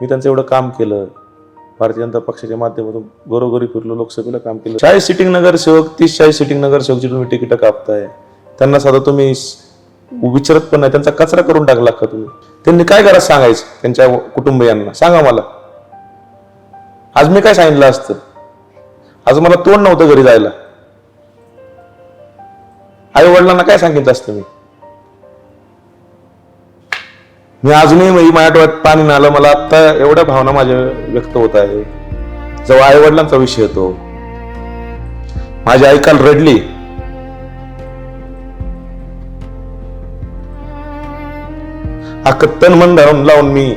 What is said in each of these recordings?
मी त्यांचं एवढं काम केलं, भारतीय जनता पक्षाच्या माध्यमातून घरोघरी फिरलो, लोकसभेला काम केलं. 40 सिटिंग नगरसेवक, 30-40 सिटिंग नगरसेवकची तुम्ही तिकीट कापताय, त्यांना साधा तुम्ही विचारत पण नाही, त्यांचा कचरा करून टाकला का तुम्ही? त्यांनी काय करायचं सांगायचं त्यांच्या कुटुंबियांना, सांगा मला. आज मी काय सांगितलं असतं? आज मला तोंड नव्हतं घरी जायला, आई वडिलांना काय सांगितलं असतं मी अजूनही माझ्या डोळ्यात पाणी नाही आलं. मला आता एवढ्या भावना माझ्या व्यक्त होत आहे जेव्हा आई वडिलांचा विषय येतो. माझी आई काल रडली. तन मन धरून लावून मी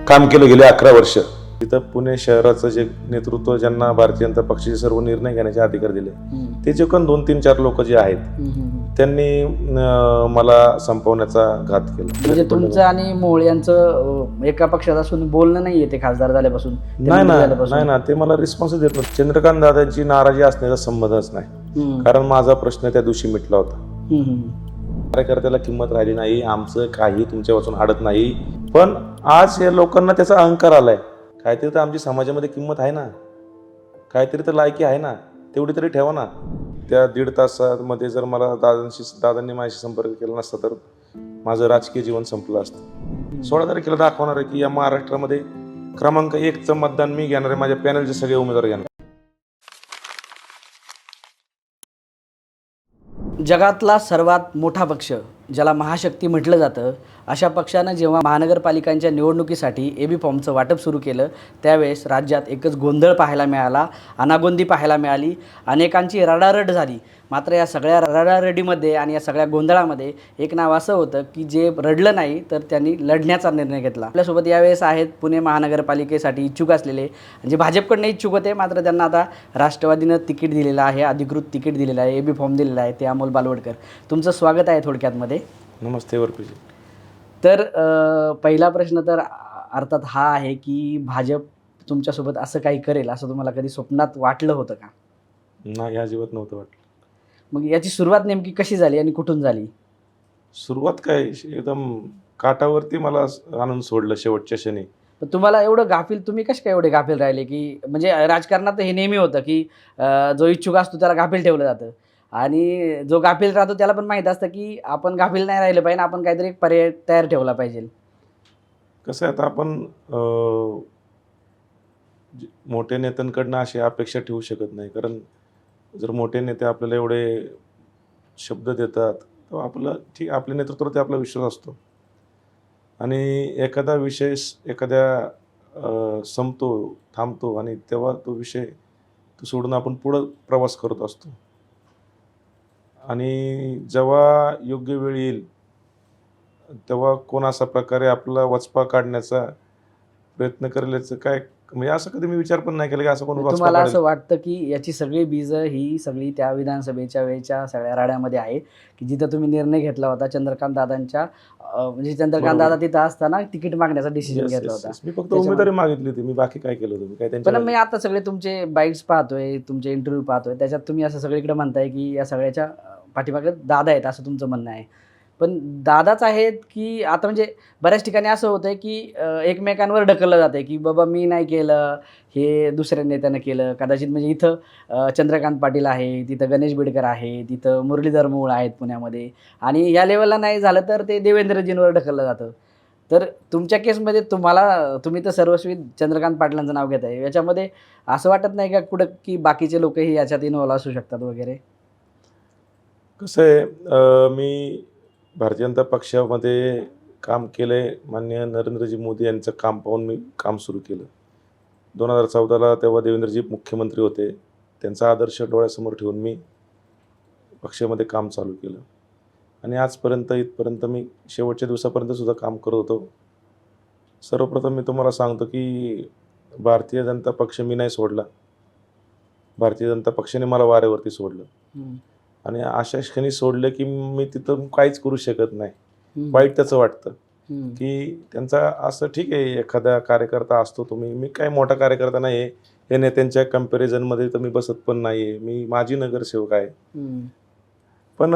काम केलं गेले 11 वर्ष. तिथं पुणे शहराचं जे नेतृत्व, ज्यांना भारतीय जनता पक्षाचे सर्व निर्णय घेण्याचे अधिकार दिले, ते जे कोण 2-3-4 लोक जे आहेत, त्यांनी मला संपवण्याचा घात केला. म्हणजे तुमचं आणि मोळ यांचं एका पक्षात असून बोलणं नाहीये ते खासदार झाल्यापासून? नाही ना, ते मला रिस्पॉन्स देत नव्हते. चंद्रकांत दादांची नाराजी असण्याचा संबंधच नाही, कारण माझा प्रश्न त्या दिवशी मिटला होता. कार्यकर्त्याला किंमत राहिली नाही, आमचं काही तुमच्या वाचून अडत नाही. पण आज या लोकांना त्याचा अहंकार आलाय. काहीतरी तर आमची समाजामध्ये किंमत आहे ना, काहीतरी तर लायकी आहे ना, तेवढी तरी ठेवा ना. त्या 1.5 तासामध्ये जर मला दादांनी माझ्याशी संपर्क केला नसता तर माझं राजकीय जीवन संपलं असतं. 16 तारखेला दाखवणार आहे की या महाराष्ट्रामध्ये क्रमांक 1चं मतदान मी घेणार आहे, माझ्या पॅनलचे सगळे उमेदवार घेणार. जगातला सर्वात मोठा पक्ष, ज्याला महाशक्ती म्हटलं जातं, अशा पक्षानं जेव्हा महानगरपालिकांच्या निवडणुकीसाठी AB फॉर्मचं वाटप सुरू केलं, त्यावेळेस राज्यात एकच गोंधळ पाहायला मिळाला, अनागोंदी पाहायला मिळाली, अनेकांची रडारड झाली. मात्र या सगळ्या रडारडीमध्ये आणि या सगळ्या गोंधळामध्ये एक नाव असं होतं की जे रडलं नाही तर त्यांनी लढण्याचा निर्णय घेतला. आपल्यासोबत यावेळेस आहेत पुणे महानगरपालिकेसाठी इच्छुक असलेले, जे भाजपकडनं इच्छुक होते, मात्र त्यांना आता राष्ट्रवादीनं तिकीट दिलेलं आहे, अधिकृत तिकीट दिलेलं आहे, AB फॉर्म दिलेला आहे, ते अमोल बालवडकर. तुमचं स्वागत आहे थोडक्यातमध्ये. नमस्ते वरपुजी. तर पहिला प्रश्न तर अर्थात हा आहे की भाजप तुमच्यासोबत असं काही करेल असं तुम्हाला कधी स्वप्नात वाटलं होतं का? नाही, अजिबात नव्हतं वाटलं. मग याची सुरुवात नेमकी कशी झाली आणि कुठून झाली? सुरुवात काय, एकदम काठावरती मला आणून सोडलं शेवटच्या क्षणी. तुम्हाला एवढं गाफील, तुम्ही कसे काय एवढे गाफील राहिले? की म्हणजे राजकारणात हे नेहमी होतं की जो इच्छुक असतो त्याला गाफील ठेवलं जातं, आणि जो गाफील राहतो त्याला पण माहीत असतं की आपण गाफील नाही राहिलं पाहिजे, आपण काहीतरी एक पर्याय तयार ठेवला पाहिजे. कसं आहे, आता आपण मोठ्या नेत्यांकडनं अशी अपेक्षा ठेवू शकत नाही, कारण जर मोठे नेते आपल्याला एवढे शब्द देतात तर आपलं ठीक, आपल्या नेतृत्वावरती आपला विश्वास असतो, आणि एखादा विषय संपतो, थांबतो, आणि तेव्हा तो विषय सोडून आपण पुढं प्रवास करत असतो. आणि जेव्हा योग्य वेळ येईल तेव्हा कोण अशा प्रकारे आपला वचपा काढण्याचा प्रयत्न करेल याचं काय, म्हणजे असं कधी मी विचार पण नाही केला की असं कोण वचपा तुम्हाला काढेल. असं वाटतं की याची सगळी बीजं ही सगळी त्या विधानसभेच्या वेळेच्या सगळ्या राड्यामध्ये आहे की जिथं तुम्ही निर्णय घेतला होता चंद्रकांत दादांच्या, म्हणजे चंद्रकांत दादा तिथं असताना तिकीट मागण्याचा डिसिजन घेतला होता? मी फक्त उमेदवारी मागितली होती, मी बाकी काय केलं होतं, मी काय त्यांच्या. पण मी आता सगळे तुमचे बाईट्स पाहतोय, तुमचे इंटरव्ह्यू पाहतोय, त्याच्यात तुम्ही असं सगळीकडे म्हणताय की या सगळ्याच्या पाठीमागे दादा आहेत असं तुमचं म्हणणं आहे. पण दादाच आहेत की आता, म्हणजे बऱ्याच ठिकाणी असं होतंय की एकमेकांवर ढकललं जातंय की बाबा मी नाही केलं, हे दुसऱ्या नेत्यानं केलं कदाचित. म्हणजे इथं चंद्रकांत पाटील आहे, तिथं गणेश बिडकर आहे, तिथं मुरलीधर मोहोळ आहेत पुण्यामध्ये, आणि या लेवलला नाही झालं तर ते देवेंद्रजींवर ढकललं जातं. तर तुमच्या केसमध्ये तुम्ही तर सर्वस्वी चंद्रकांत पाटलांचं नाव घेत आहे, याच्यामध्ये असं वाटत नाही का कुठं की बाकीचे लोकही याच्यात इन्व्हॉल्व असू शकतात वगैरे? कसं आहे, मी भारतीय जनता पक्षामध्ये काम केलंय. माननीय नरेंद्रजी मोदी यांचं काम पाहून मी काम सुरू केलं. 2014ला तेव्हा देवेंद्रजी मुख्यमंत्री होते, त्यांचा आदर्श डोळ्यासमोर ठेवून मी पक्षामध्ये काम चालू केलं, आणि आजपर्यंत इथपर्यंत मी शेवटच्या दिवसापर्यंत सुद्धा काम करत होतो. सर्वप्रथम मी तुम्हाला सांगतो की भारतीय जनता पक्ष मी नाही सोडला, भारतीय जनता पक्षाने मला वाऱ्यावरती सोडलं, आणि अशा क्षणी सोडलं की मी तिथं काहीच करू शकत नाही. वाईट त्याचं वाटतं की त्यांचा असं, ठीक आहे एखादा कार्यकर्ता असतो, मी काय मोठा कार्यकर्ता नाही आहे, हे नेत्यांच्या कम्पॅरिझनमध्ये तर मी बसत पण नाही आहे, मी माजी नगरसेवक आहे. पण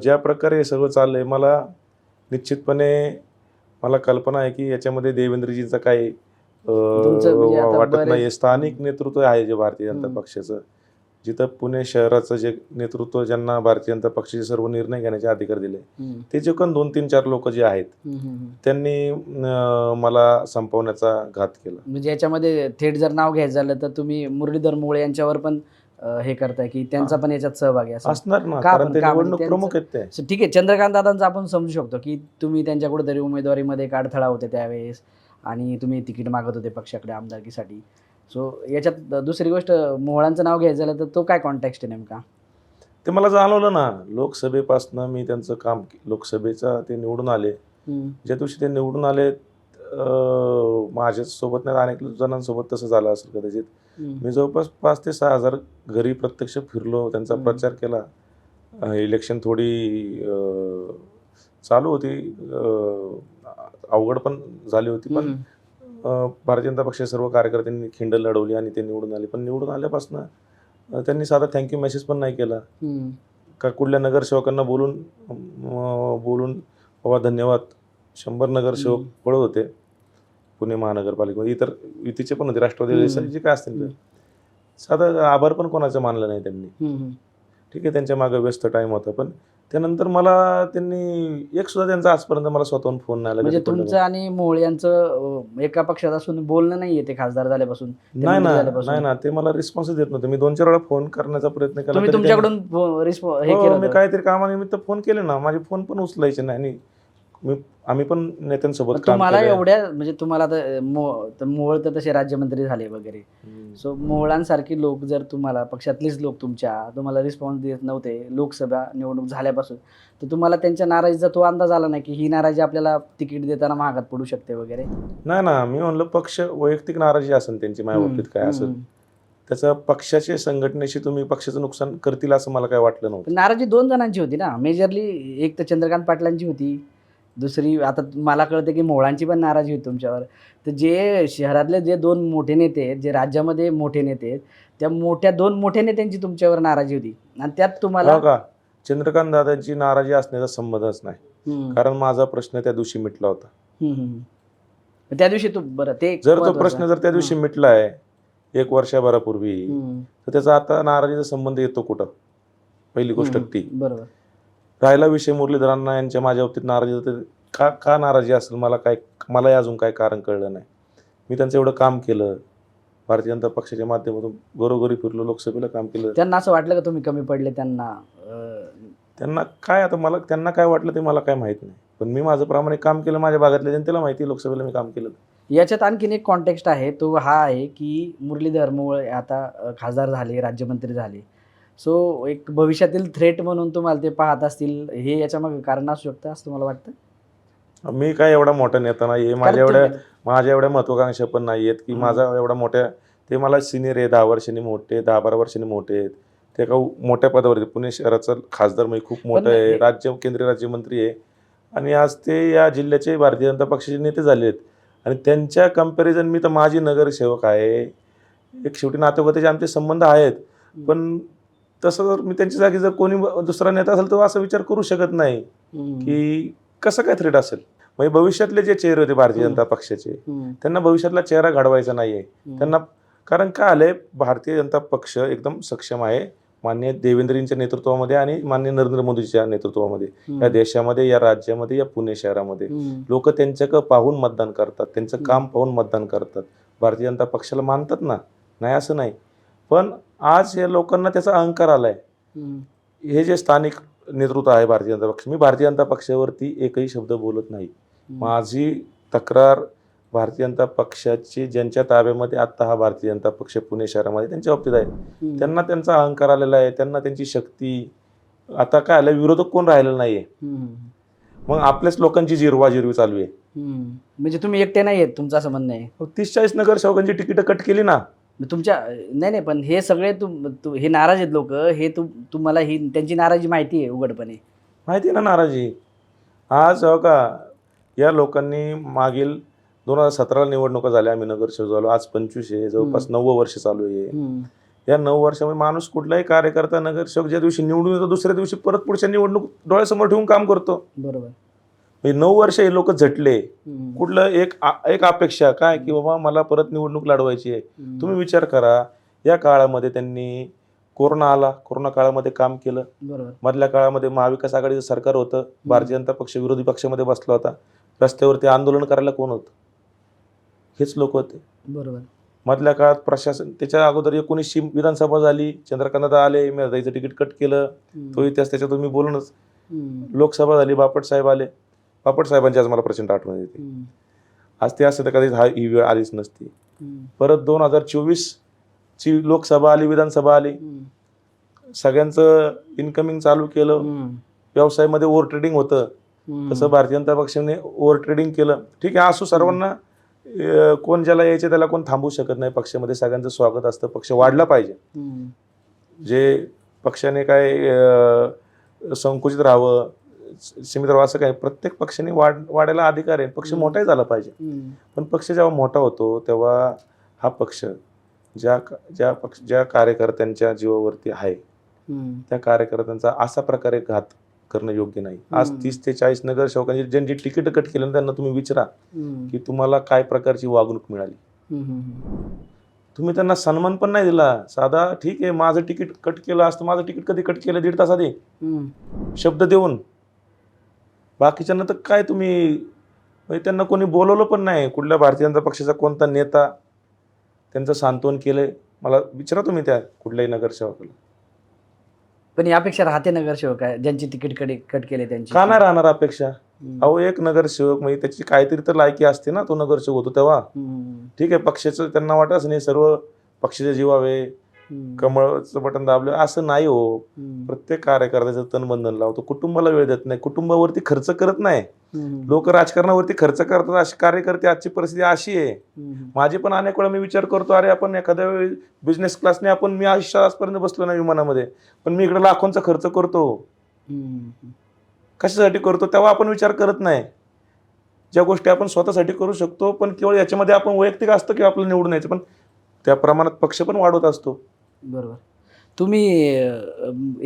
ज्या प्रकारे हे सगळं चाललं आहे, मला निश्चितपणे मला कल्पना आहे की याच्यामध्ये देवेंद्रजींचा काही तुमचं म्हणजे आता वाटत बरेच- नाही. स्थानिक नेतृत्व आहे जे भारतीय जनता हम्म. पक्षाचं, जिथं पुणे शहराचं जे नेतृत्व, ज्यांना भारतीय जनता पक्षाचे सर्व निर्णय घेण्याचे अधिकार दिले, हम्म, ते जे कोण 2-3-4 लोक जे आहेत हम्म, हम्म. त्यांनी मला संपवण्याचा घात केला. म्हणजे याच्यामध्ये थेट जर नाव घ्यायचं झालं तर तुम्ही मुरलीधर मोहोळ यांच्यावर पण हे करताय की त्यांचा पण याच्यात सहभाग आहे असं असणार ना, का कारण पण? ते का म्हणजे निवडणूक त्यांचं- प्रमुख आहेत ते. ठीक आहे, चंद्रकांत दादांचं आपण समजू शकतो की तुम्ही त्यांच्या कुठेतरी उमेदवारीमध्ये एक अडथळा होते त्यावेळेस आणि तुम्ही तिकीट मागत होते पक्षाकडे आमदारकीसाठी. सो याच्यात दुसरी गोष्ट, मोहळांचं नाव घ्यायचं झालं तर तो काय कॉन्टॅक्स्ट आहे नेमका? ते मला जाणवलं ना, लोकसभेपासनं मी त्यांचं काम, लोकसभेचा ते निवडून आले, हम्म, ज्या दिवशी ते निवडून आले माझ्यासोबत नाही, अनेक जणांसोबत तसं झालं असेल कदाचित. हम्म, मी जवळपास 5,000 ते 6,000 घरी प्रत्यक्ष फिरलो, त्यांचा हम्म. प्रचार केला. इलेक्शन थोडी चालू होती, अवघड पण झाली होती, पण हम्म, भारतीय जनता पक्षाच्या सर्व कार्यकर्त्यांनी खिंड लढवली आणि ते निवडून आले. पण निवडून आल्यापासून त्यांनी साधा थँक्यू मेसेज पण नाही केला, हम्म, का कुठल्या नगरसेवकांना बोलून बाबा धन्यवाद. 100 नगरसेवक पळत होते पुणे महानगरपालिकेमध्ये, इतर युतीचे पण होते, राष्ट्रवादी जे काय असतील ते. साधं आभार पण कोणाचं मानलं नाही त्यांनी. हम्म. ठीक आहे, त्यांच्या मागे व्यस्त टाईम होता, पण त्यानंतर मला त्यांनी एक सुद्धा त्यांचा आजपर्यंत मला स्वतःहून फोन नाही आला. म्हणजे कधी पडलं तुमचं आणि मोहोळ यांचं एका पक्षात असून बोलणं नाहीये ते खासदार झाल्यापासून, ते नाही मंत्री ना, झाल्यापासून? नाही ना, ते मला रिस्पॉन्स देत नव्हते. मी 2-4 वेळा फोन करण्याचा प्रयत्न केला. तुम्ही तरी त्यांनी- तुमच्याकडून हे हो, केलं मी होतं? काहीतरी कामानिमित्त फोन केले ना, माझे फोन पण उचलायचे नाही. आणि आम्ही पण नेत्यांसोबत मग काम तुम्हाला केलंय. एवढ्या म्हणजे तुम्हाला तर मोहोळ तर तसे राज्यमंत्री झाले वगैरे, सो मोहोळांसारखी लोक जर तुम्हाला, पक्षातलेच लोक तुम्हाला रिस्पॉन्स देत नव्हते लोकसभा निवडणूक झाल्यापासून, तर तुम्हाला त्यांच्या नाराजीचा तो अंदाज आला नाही की ही नाराजी आपल्याला तिकीट देताना महागात पडू शकते वगैरे? नाही ना, मी म्हणलं पक्ष वैयक्तिक नाराजी असेल त्यांची माझ्या बाबतीत काय असेल, त्याचं पक्षाच्या संघटनेशी तुम्ही पक्षाचं नुकसान करतील असं मला काय वाटलं नव्हतं. पण नाराजी 2 जणांची होती ना मेजरली, एक तर चंद्रकांत पाटलांची होती, दुसरी आता मला कळतं की मोहोळांची पण नाराजी होती तुमच्यावर. तर जे शहरातले जे 2 मोठे नेते आहेत, जे राज्यामध्ये मोठे नेते आहेत, त्या 2 मोठ्या नेत्यांची तुमच्यावर नाराजी होती आणि त्यात तुम्हाला हो का, चंद्रकांत दादांची नाराजी असण्याचा संबंधच नाही, हम्म, कारण माझा प्रश्न त्या दिवशी मिटला होता. हम्म, हम्म. त्या दिवशी बरं ते जर तो महत्त्वाचं. प्रश्न जर त्या दिवशी मिटलाय 1 वर्षभरापूर्वी, हम्म, तर त्याचा आता नाराजीचा संबंध येतो कुठं? पहिली गोष्ट हम्म, ती. बरोबर. राहिला विषय मुरलीधरांना यांच्या माझ्या बाबतीत नाराजी होते, का नाराजी असेल, मलाही अजून काय कारण कळलं नाही. मी त्यांचं एवढं काम केलं, भारतीय जनता पक्षाच्या माध्यमातून घरोघरी फिरलो, लोकसभेला काम केलं. त्यांना असं वाटलं का तुम्ही कमी पडले त्यांना? त्यांना काय वाटलं ते मला काय माहित नाही, पण मी माझं प्रामाणिक काम केलं, माझ्या भागातल्या जनतेला माहिती, लोकसभेला मी काम केलं. याच्यात आणखीन एक कॉन्टेक्स्ट आहे, तो हा आहे की मुरलीधर मोहोळ आता खासदार झाले, राज्यमंत्री झाले, सो एक भविष्यातील थ्रेट म्हणून तुम्हाला ते पाहत असतील, हे याच्यामागे कारण असू शकतं असं तुम्हाला वाटतं? मी काय एवढा मोठा नेता नाही आहे, माझ्या एवढ्या महत्वाकांक्षा पण नाही आहेत की माझा एवढा मोठ्या, ते मला सिनियर आहे, 10 वर्षांनी मोठे, 10-12 वर्षांनी मोठे आहेत, ते एका मोठ्या पदावर आहेत. पुणे शहराचा खासदार म्हणजे खूप मोठं आहे, केंद्रीय राज्यमंत्री आहे, आणि आज ते या जिल्ह्याचे भारतीय जनता पक्षाचे नेते झाले आहेत. आणि त्यांच्या कंपॅरिझन मी तर माझी नगरसेवक आहे, एक शेवटी नातेवाईकाचे आमचे संबंध आहेत, पण तसं जर मी त्यांच्या जागी जर कोणी दुसरा नेता असेल तर असा विचार करू शकत नाही की कसं काय थ्रेट असेल. म्हणजे भविष्यातले जे चेहरे होते भारतीय जनता पक्षाचे, त्यांना भविष्यातला चेहरा घडवायचा नाहीये त्यांना. कारण काय आलंय, भारतीय जनता पक्ष एकदम सक्षम आहे माननीय देवेंद्रजींच्या नेतृत्वामध्ये आणि माननीय नरेंद्र मोदीच्या नेतृत्वामध्ये. या देशामध्ये, या राज्यामध्ये, या पुणे शहरामध्ये लोक त्यांच्याकडे पाहून मतदान करतात, त्यांचं काम पाहून मतदान करतात, भारतीय जनता पक्षाला मानतात ना, नाही असं नाही. पण आज या लोकांना त्याचा अहंकार आलाय. हे जे स्थानिक नेतृत्व आहे भारतीय जनता पक्ष, मी भारतीय जनता पक्षावरती एकही शब्द बोलत नाही. माझी तक्रार भारतीय जनता पक्षाची, ज्यांच्या ताब्यामध्ये आता हा भारतीय जनता पक्ष पुणे शहरामध्ये, त्यांच्या बाबतीत आहे. त्यांना त्यांचा अहंकार आलेला आहे, त्यांना त्यांची शक्ती, आता काय आलं, विरोधक कोण राहिलेलं नाहीये, मग आपल्याच लोकांची जिरवाजिरवी चालू आहे. म्हणजे तुम्ही एकटे नाही आहेत, तुमचं असं म्हणणं आहे? 30-40 नगरसेवकांची तिकीट कट केली ना तुमच्या. नाही, पण हे सगळे हे नाराज आहेत लोक, हे तुम्हाला ही त्यांची नाराजी माहिती आहे उघडपणे? माहिती आहे ना नाराजी. आज हो का, या लोकांनी मागील 2017 निवडणुका झाल्या, आम्ही नगरसेवक झालो, आज 25 आहे, जवळपास 9 वर्ष चालू आहे. या 9 वर्षामध्ये माणूस, कुठलाही कार्यकर्ता नगरसेवक ज्या दिवशी निवडून येतो दुसऱ्या दिवशी परत पुढच्या निवडणूक डोळ्यासमोर ठेवून काम करतो. बरोबर. म्हणजे 9 वर्ष हे लोक झटले. हम्म. कुठलं एक अपेक्षा काय की बाबा मला परत निवडणूक लढवायची आहे. हम्म. तुम्ही विचार करा, या काळामध्ये त्यांनी कोरोना आला, कोरोना काळामध्ये काम केलं. बरोबर. मधल्या काळामध्ये महाविकास आघाडीचं सरकार होतं, भारतीय जनता पक्ष विरोधी पक्षामध्ये बसला होता. रस्त्यावरती आंदोलन करायला कोण होतं? हेच लोक होते. बरोबर. मधल्या काळात प्रशासन, त्याच्या अगोदर 19शी विधानसभा झाली, चंद्रकांतदादा आले, मेधाताईचं तिकीट कट केलं, तो इतिहास त्याच्यातून मी बोलूनच. लोकसभा झाली, बापट साहेब आले, बापट साहेबांची आज मला प्रचंड आठवण येते. आज ते असं तर कधीच ही वेळ आलीच नसती. परत 2024 ची लोकसभा आली, विधानसभा आली, सगळ्यांचं इन्कमिंग चालू केलं. व्यवसायामध्ये ओव्हर ट्रेडिंग होतं, तसं भारतीय जनता पक्षाने ओव्हर ट्रेडिंग केलं. ठीक आहे, असो, सर्वांना कोण ज्याला यायचे त्याला कोण थांबवू शकत नाही. पक्षामध्ये सगळ्यांचं स्वागत असतं, पक्ष वाढला पाहिजे. जे पक्षाने काय संकुचित राहावं, सीमित राहावं असं काय, प्रत्येक पक्षाने वाढायला अधिकार आहे. पक्ष मोठाही झाला पाहिजे. पण पक्ष जेव्हा मोठा होतो तेव्हा हा पक्ष ज्या कार्यकर्त्यांच्या जीवावरती आहे त्या कार्यकर्त्यांचा असा प्रकारे घात करणं योग्य नाही. आज 30 ते 40 नगरसेवकांची ज्यांची तिकीट कट केलं त्यांना तुम्ही विचारा की तुम्हाला काय प्रकारची वागणूक मिळाली. तुम्ही त्यांना सन्मान पण नाही दिला. साधा ठीक आहे, माझं तिकीट कट केलं असतं, माझं तिकीट कधी कट केलं? 1.5 तास आधी शब्द देऊन. बाकीच्यांना तर काय तुम्ही, म्हणजे त्यांना कोणी बोलवलं पण नाही. कुठल्या भारतीय जनता पक्षाचा कोणता नेता त्यांचं सांत्वन केलंय? मला विचारा तुम्ही त्या कुठल्याही नगरसेवकाला. पण यापेक्षा राहते नगरसेवक आहे ज्यांची तिकीट कट केले त्यांची. का नाही राहणार अपेक्षा? अहो, एक नगरसेवक म्हणजे त्याची काहीतरी तर लायकी असते ना, तो नगरसेवक होतो तेव्हा. ठीक आहे, पक्षाचं त्यांना वाटत नाही सर्व पक्षाचे जीवावे, कमळचं बटन दाबलं असं नाही हो. प्रत्येक कार्यकर्त्याचं तनबंधन लावतो, कुटुंबाला वेळ देत नाही, कुटुंबावरती खर्च करत नाही. लोक राजकारणावरती खर्च करतात, अशी कार्यकर्ते, आजची परिस्थिती अशी आहे. माझी पण अनेक वेळा मी विचार करतो, अरे आपण एखाद्या वेळी बिझनेस क्लासने आपण, मी आजपर्यंत बसलो नाही विमानामध्ये, पण मी इकडे लाखोंचा खर्च करतो. कशासाठी करतो? तेव्हा आपण विचार करत नाही. ज्या गोष्टी आपण स्वतःसाठी करू शकतो, पण केवळ याच्यामध्ये आपण वैयक्तिक असतं किंवा आपलं निवडून यायचं, पण त्या प्रमाणात पक्ष पण वाढवत असतो. बरोबर. तुम्ही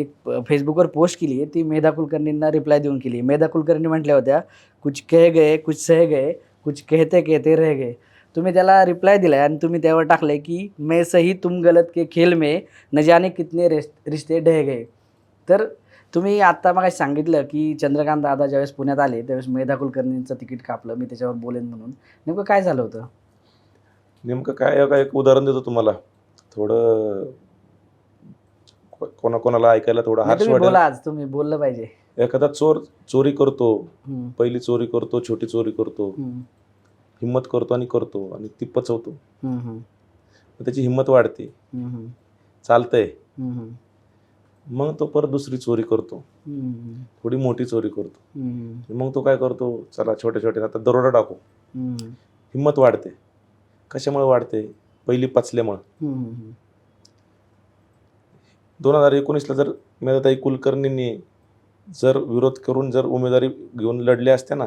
एक फेसबुकवर पोस्ट केली आहे, ती मेधा कुलकर्णींना रिप्लाय देऊन केली. मेधा कुलकर्णी म्हटल्या होत्या, कुछ कह गए, कुछ सह गए, कुछ कहते कहते रह गए. तुम्ही त्याला रिप्लाय दिलाय आणि तुम्ही त्यावर टाकलंय की मैं सही तुम गलत के खेल में न जाने कितने रिश्ते ढह गए. तर तुम्ही आत्ता मग सांगितलं की चंद्रकांत दादा ज्यावेळेस पुण्यात आले त्यावेळेस मेधा कुलकर्णींचं तिकीट कापलं, मी त्याच्यावर बोलेन म्हणून. नेमकं काय झालं होतं? नेमकं काय, एक उदाहरण देतो तुम्हाला. थोडं कोणाकोणाला ऐकायला थोडं हार्श तुम्ही वाटेल. बोला, आज तुम्ही बोललं पाहिजे. एखादा चोर चोरी करतो, पहिली चोरी करतो, छोटी चोरी करतो, हिम्मत करतो आणि ती पचवतो. त्याची हिम्मत वाढते, चालतंय. मग तो परत दुसरी चोरी करतो, थोडी मोठी चोरी करतो. मग तो काय करतो, चला छोट्या छोट्या आता दरोडा टाकू. हिम्मत वाढते. कशामुळे वाढते? पहिली पचल्यामुळे. 2019ला जर मेधाताई कुलकर्णींनी जर विरोध करून जर उमेदवारी घेऊन लढले असते ना,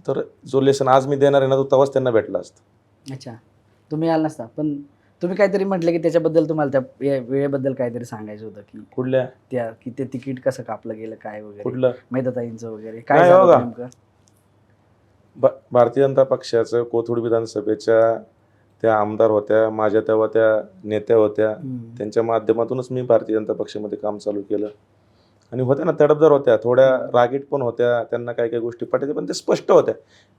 तर जो लेसन आज मी देणार आहे ना, तो तेव्हाच त्यांना भेटला असता. अच्छा, तुम्ही आला नसता. पण तुम्ही काहीतरी म्हटलं की त्याच्याबद्दल तुम्हाला त्या वेळेबद्दल काहीतरी सांगायचं होतं की कुठल्या त्या की ते तिकीट कसं कापलं गेलं, काय वगैरे, कुठलं मेधाताईंचं वगैरे नाही काय झालं बघा. नेमकं? भारतीय जनता पक्षाचं कोथरूड विधानसभेच्या त्या आमदार होत्या, माझ्या तेव्हा त्या नेत्या होत्या, त्यांच्या माध्यमातूनच मी भारतीय जनता पक्षामध्ये काम चालू केलं. आणि होत्या ना, तडफदार होत्या, थोड्या रागीट पण होत्या, त्यांना काही काही गोष्टी पटायच्या, पण ते स्पष्ट होत्या.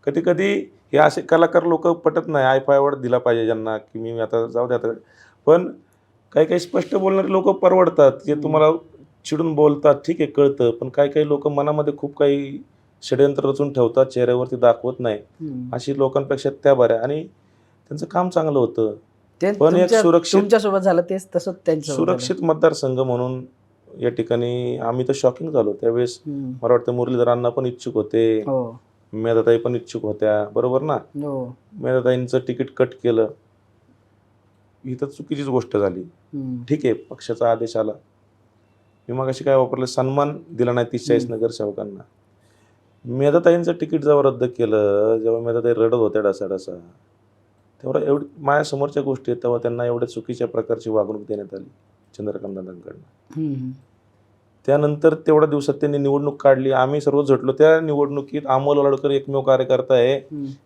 कधी कधी हे असे कलाकार लोक पटत नाही, आयफायवर दिला पाहिजे ज्यांना की मी आता जाऊ द्या. पण काही काही स्पष्ट बोलणारे लोक परवडतात, जे तुम्हाला चिडून बोलतात, ठीक आहे, कळतं. पण काही काही लोक मनामध्ये खूप काही षडयंत्र रचून ठेवतात, चेहऱ्यावरती दाखवत नाही. अशी लोकांपेक्षा त्या बऱ्या, आणि त्यांचं काम चांगलं होतं. पण एक सुरक्षित, तुमच्यासोबत झालं तेच तसं त्यांचं सुरक्षित मतदारसंघ म्हणून या ठिकाणी आम्ही तर शॉकिंग झालो त्यावेळेस. मला वाटतं मुरलीधरांना पण इच्छुक होते, मेधाताई पण इच्छुक होत्या, बरोबर ना. मेधाताईंचं तिकीट कट केलं, ही तर चुकीचीच गोष्ट झाली. ठीक आहे, पक्षाचा आदेश आला, मी मगाशी काय वापरलं, सन्मान दिला नाही 30-40 नगरसेवकांना. मेधाताईंचं तिकीट जेव्हा रद्द केलं, जेव्हा मेधाताई रडत होत्या ढसाढसा, तेवढा एवढी माझ्यासमोरच्या गोष्टी आहेत, तेव्हा त्यांना एवढ्या चुकीच्या प्रकारची वागणूक देण्यात आली चंद्रकांत दादांकडनं. त्यानंतर तेवढ्या दिवसात त्यांनी निवडणूक काढली. आम्ही सर्व झटलो. त्या निवडणुकीत अमोल वलाडकर एकमेव कार्यकर्ता आहे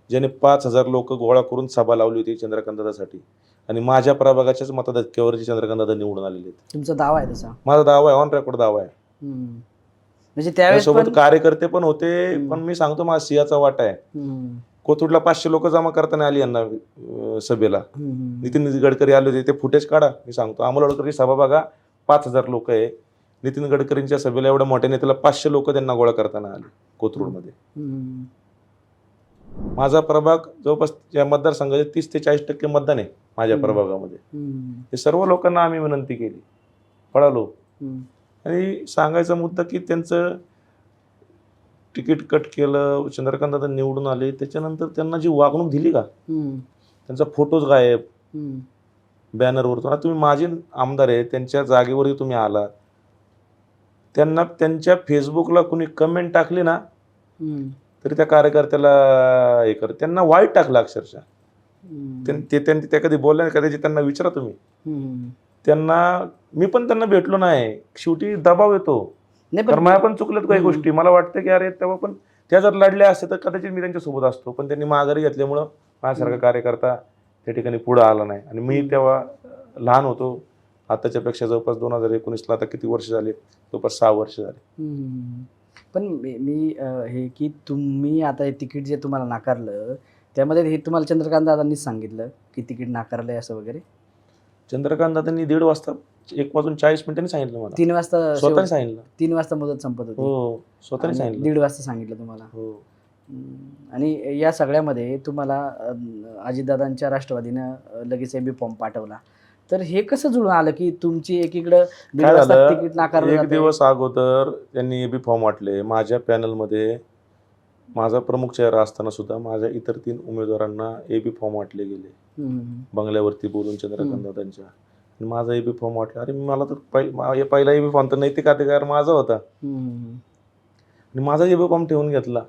ज्याने 5,000 लोक गोळा करून सभा लावली होती चंद्रकांतदादासाठी. आणि माझ्या प्रभागाच्याच मताधिक्यावरती चंद्रकांतदादा निवडून आलेले आहेत. तुमचा दावा आहे तसा? माझा दावा आहे, ऑन रेकॉर्ड दावा आहे. म्हणजे त्यावेळेस त्यासोबत कार्यकर्ते पण होते. पण मी सांगतो, माझा सिंहाचा वाटा आहे. कोथरूडला 500 लोक जमा करताना आली यांना सभेला. नितीन गडकरी आले होते, ते फुटेज काढा. मी सांगतो, अमोल वलाडकरची सभा बघा, 5,000 लोक आहे. नितीन गडकरींच्या सभेला एवढ्या मोठ्या नेत्याला 500 लोक त्यांना गोळा करताना आले कोथरूडमध्ये. माझा प्रभाग जवळपास या मतदारसंघाचे 30 ते 40% मतदान आहे माझ्या प्रभागामध्ये. हे सर्व लोकांना आम्ही विनंती केली, पळालो. आणि सांगायचा मुद्दा की त्यांचं तिकीट कट केलं, चंद्रकांतदादा निवडून आले, त्याच्यानंतर त्यांना जी वागणूक दिली का, त्यांचा फोटोज गायब बॅनरवरतून. आता तुम्ही माझे आमदार आहे, त्यांच्या जागेवरही तुम्ही आला, त्यांना त्यांच्या फेसबुकला कुणी कमेंट टाकली ना तरी त्या कार्यकर्त्याला हे कर, त्यांना वाईट टाकलं अक्षरशः. त्या कधी बोलल्या नाही, कदाचित त्यांना विचारा तुम्ही. त्यांना मी पण त्यांना भेटलो नाही. शेवटी दबाव येतो, तर मला पण चुकल्यात काही गोष्टी. मला वाटतं की अरे तेव्हा पण त्या जर लढल्या असते तर कदाचित मी त्यांच्यासोबत असतो. पण त्यांनी माघारी घेतल्यामुळं माझ्यासारखा कार्यकर्ता त्या ठिकाणी पुढे आला नाही. आणि मी तेव्हा लहान होतो, आताच्या पेक्षा जवळपास 2019ला आता किती वर्ष झाले, जवळपास 6 वर्ष झाले. पण मी हे की तुम्ही आता हे तिकीट जे तुम्हाला नाकारलं, त्यामध्ये हे तुम्हाला चंद्रकांत दादांनीच सांगितलं की तिकीट नाकारलंय असं वगैरे? चंद्रकांत दादांनी 1:30 वाजता 1:40 सांगितलं मला. 3 वाजता स्वतःने सांगितलं. 3 वाजता मुदत संपत होती. हो, स्वतःने सांगितलं. 1:30 वाजता सांगितलं तुम्हाला. हो. आणि या सगळ्यामध्ये तुम्हाला अजितदादांच्या राष्ट्रवादीनं लगेच एबी फॉर्म पाठवला. तर हे कसं जुळून आलं की तुमची एकीकडं 1:30 वाजता तिकीट नाकारलं? एक दिवस अगोदर त्यांनी एबी फॉर्म वाटले. माझ्या पॅनलमध्ये माझा प्रमुख चेहरा असताना सुद्धा माझ्या इतर 3 उमेदवारांना एबी फॉर्म वाटले गेले, बंगल्यावरती बोलून चंद्रकांत दादांच्या. माझा एबी फॉर्म वाटला. अरे मला तर पहिला एबी फॉर्म तर नैतिक अधिकार माझा होता आणि माझा एबी फॉर्म ठेवून घेतला.